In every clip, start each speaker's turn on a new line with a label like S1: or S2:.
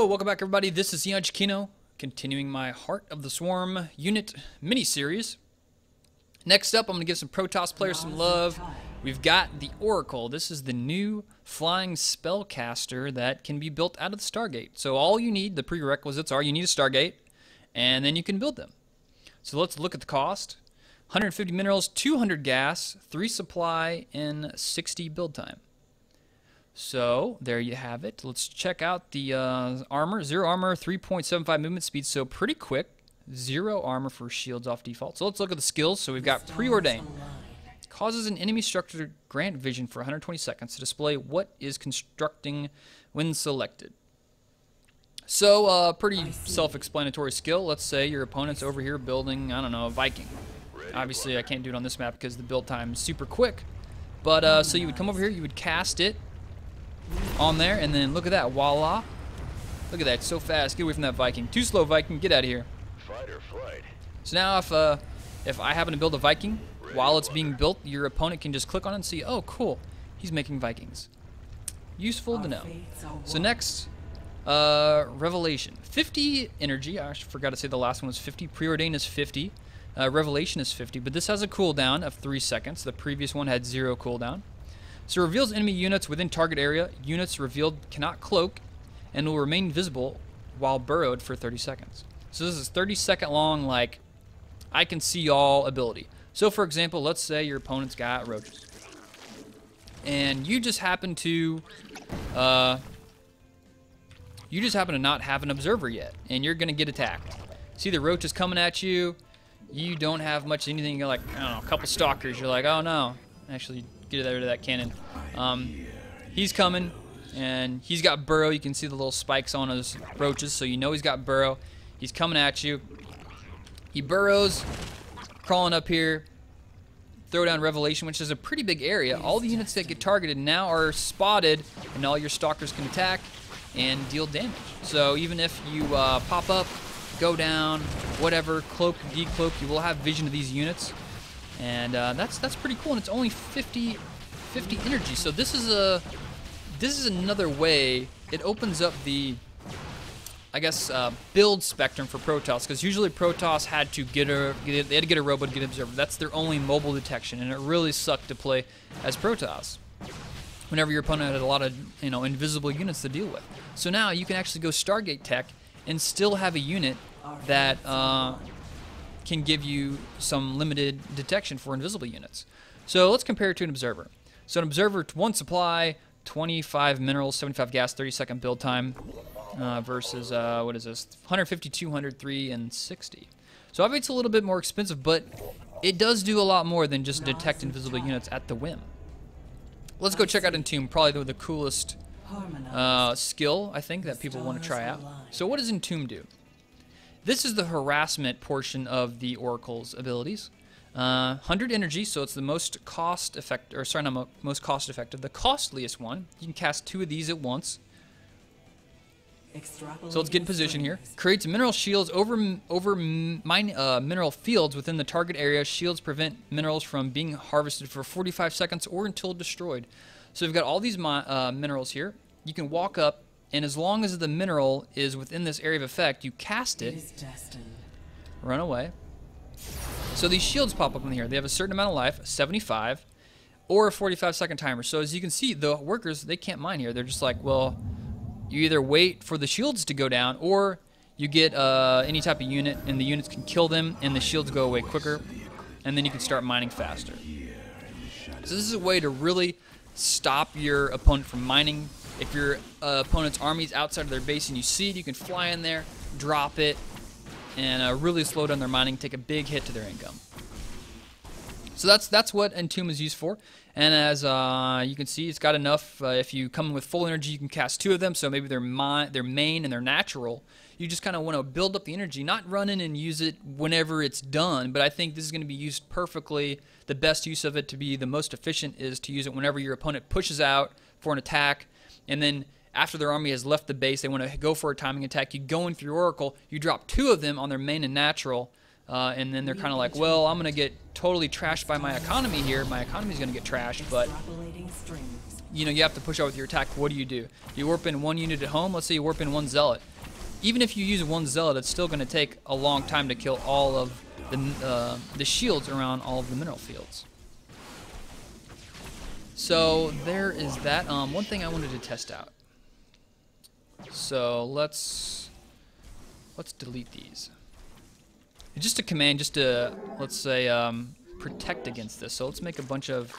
S1: welcome back everybody. This is Ian Chikino, continuing my Heart of the Swarm unit mini-series. Next up, I'm going to give some Protoss players some love. We've got the Oracle. This is the new flying spellcaster that can be built out of the Stargate. So all you need, the prerequisites are, you need a Stargate, and then you can build them. So let's look at the cost. 150 minerals, 200 gas, 3 supply, and 60 build time. So there you have it. Let's check out the armor. 0 armor, 3.75 movement speed, so pretty quick. 0 armor for shields off default. So let's look at the skills. So we've got Preordain. Causes an enemy structure to grant vision for 120 seconds to display what is constructing when selected. So pretty self-explanatory skill. Let's say your opponent's over here building, I don't know, a Viking. Obviously I can't do it on this map because the build time is super quick. But so you would come over here, you would cast it on there, and then look at that, voila. Look at that, it's so fast. Get away from that Viking. Too slow, Viking, get out of here. Fight or flight. So now if I happen to build a Viking, while it's being built, your opponent can just click on it and see, oh cool, he's making Vikings. Useful to know. So next, Revelation. 50 energy, I forgot to say the last one was 50. Preordain is 50. Revelation is 50, but this has a cooldown of 3 seconds. The previous one had 0 cooldown. So it reveals enemy units within target area. Units revealed cannot cloak and will remain visible while burrowed for 30 seconds. So this is 30-second long, like, I can see all ability. So for example, let's say your opponent's got roaches. And you just happen to not have an observer yet, and you're gonna get attacked. See the roaches coming at you, you don't have much anything, you're like, I don't know, a couple stalkers, you're like, oh no. Actually, get rid of that cannon. He's coming, and he's got burrow. You can see the little spikes on his roaches, so you know he's got burrow. He's coming at you. He burrows, crawling up here. Throw down Revelation, which is a pretty big area. All the units that get targeted now are spotted, and all your stalkers can attack and deal damage. So even if you pop up, go down, whatever, cloak, decloak, you will have vision of these units. And that's pretty cool, and it's only 50 energy. So this is another way. It opens up the, I guess, build spectrum for Protoss, because usually Protoss had to get a robot to get an observer. That's their only mobile detection, and it really sucked to play as Protoss whenever your opponent had a lot of invisible units to deal with. So now you can actually go Stargate tech and still have a unit that can give you some limited detection for invisible units. So let's compare it to an observer. So an observer, 1 supply, 25 minerals, 75 gas, 30-second build time, versus what is this? 150, 200, 3, and 60. So obviously it's a little bit more expensive, but it does do a lot more than just detect invisible units at the whim. Let's go check out Entomb, probably the coolest skill I think that people want to try out. So what does Entomb do? This is the harassment portion of the Oracle's abilities. 100 energy, so it's the most cost-effective, or sorry, not most cost-effective, the costliest one. You can cast 2 of these at once. So let's get in position here. Creates mineral shields over mineral fields within the target area. Shields prevent minerals from being harvested for 45 seconds or until destroyed. So we've got all these minerals here. You can walk up, and as long as the mineral is within this area of effect, you cast it, run away. So these shields pop up in here. They have a certain amount of life, 75, or a 45-second timer. So as you can see, the workers, they can't mine here. They're just like, well, you either wait for the shields to go down, or you get any type of unit, and the units can kill them, and the shields go away quicker, and then you can start mining faster. So this is a way to really stop your opponent from mining. If your opponent's army is outside of their base and you see it, you can fly in there, drop it, and really slow down their mining, take a big hit to their income. So that's what Entomb is used for. And as you can see, it's got enough. If you come in with full energy, you can cast 2 of them. So maybe their main and their natural. You just kind of want to build up the energy, not run in and use it whenever it's done. But I think this is going to be used perfectly. The best use of it to be the most efficient is to use it whenever your opponent pushes out for an attack. And then after their army has left the base, they want to go for a timing attack. You go in through Oracle, you drop 2 of them on their main and natural, and then they're kind of like, well, I'm going to get totally trashed by my economy here. My economy's going to get trashed, but you have to push out with your attack, what do? You warp in one unit at home. Let's say you warp in one zealot. Even if you use one zealot, it's still going to take a long time to kill all of the shields around all of the mineral fields. So there is that. One thing I wanted to test out. So let's delete these. It's just a command, just to, let's say, protect against this. So let's make a bunch of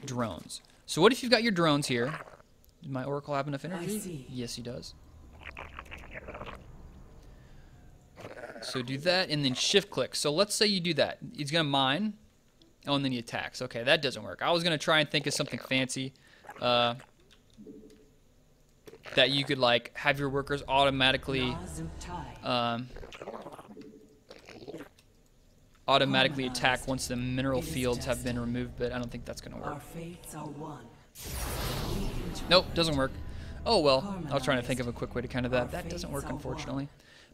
S1: drones. So what if you've got your drones here? Does my Oracle have enough energy? Yes, he does. So do that and then shift click. So let's say you do that. He's going to mine. Oh, and then he attacks. Okay, that doesn't work. I was going to try and think of something fancy. That you could, like, have your workers automatically attack once the mineral fields have been removed, but I don't think that's going to work. Nope, doesn't work. Oh, well, I was trying to think of a quick way to counter that. That doesn't work, unfortunately.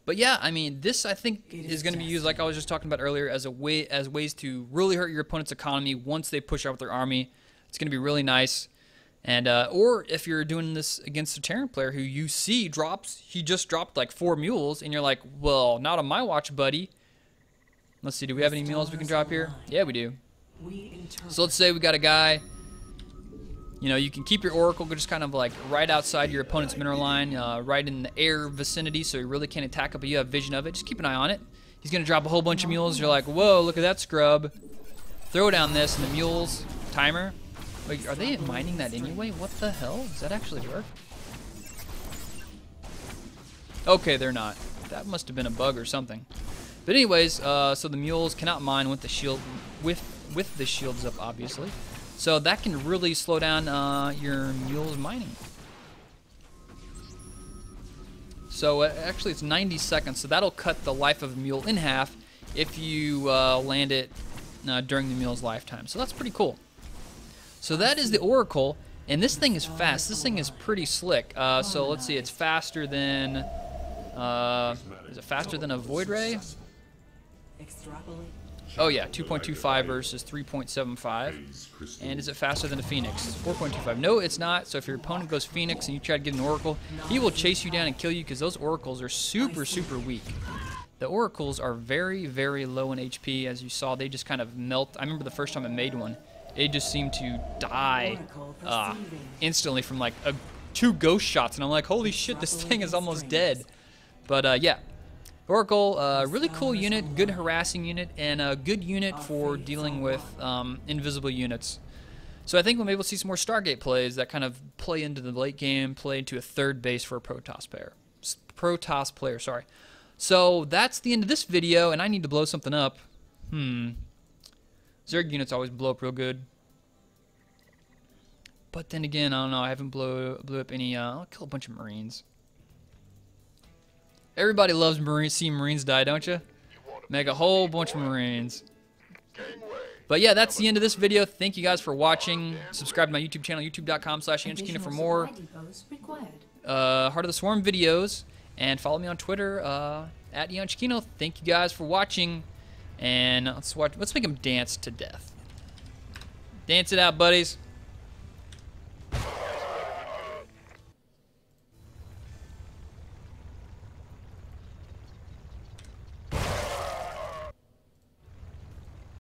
S1: But yeah, I mean, this I think is going to be used, like I was just talking about earlier, as ways to really hurt your opponent's economy once they push out with their army. It's going to be really nice. And or if you're doing this against a Terran player who you see he just dropped like 4 mules, and you're like, well, not on my watch, buddy. Let's see, do we have any mules we can drop here? Yeah, we do. So let's say we got a guy. You can keep your Oracle just kind of like right outside your opponent's mineral line, right in the air vicinity, so he really can't attack it, but you have vision of it. Just keep an eye on it. He's going to drop a whole bunch of mules. You're like, whoa, look at that scrub. Throw down this, and the mules timer. Wait, are they mining that anyway? What the hell? Does that actually work? Okay, they're not. That must have been a bug or something. But anyways, so the mules cannot mine with the shield, with the shields up, obviously. So that can really slow down your mules mining. So actually, it's 90 seconds. So that'll cut the life of a mule in half if you land it during the mule's lifetime. So that's pretty cool. So that is the Oracle, and this thing is fast. This thing is pretty slick. So let's see, it's faster than, is it faster than a Void Ray? Oh yeah, 2.25 versus 3.75. And is it faster than a Phoenix? 4.25. No, it's not. So if your opponent goes Phoenix and you try to get an Oracle, he will chase you down and kill you because those Oracles are super, super weak. The Oracles are very, very low in HP. As you saw, they just kind of melt. I remember the first time I made one. It just seemed to die instantly from like 2 ghost shots, and I'm like, holy shit, this thing is almost dead. But yeah, Oracle, really cool unit, good harassing unit, and a good unit for dealing with invisible units. So I think we'll be able to see some more Stargate plays that kind of play into the late game, play into a third base for a Protoss player. Sorry. So that's the end of this video, and I need to blow something up. Zerg units always blow up real good. But then again, I don't know, I haven't blew up any, I'll kill a bunch of Marines. Everybody loves seeing Marines die, don't you? Make a whole bunch of Marines. But yeah, that's the end of this video. Thank you guys for watching. Subscribe to my YouTube channel, youtube.com/Yanchikino for more Heart of the Swarm videos. And follow me on Twitter, at Yanchikino. Thank you guys for watching. And let's make them dance to death. Dance it out, buddies.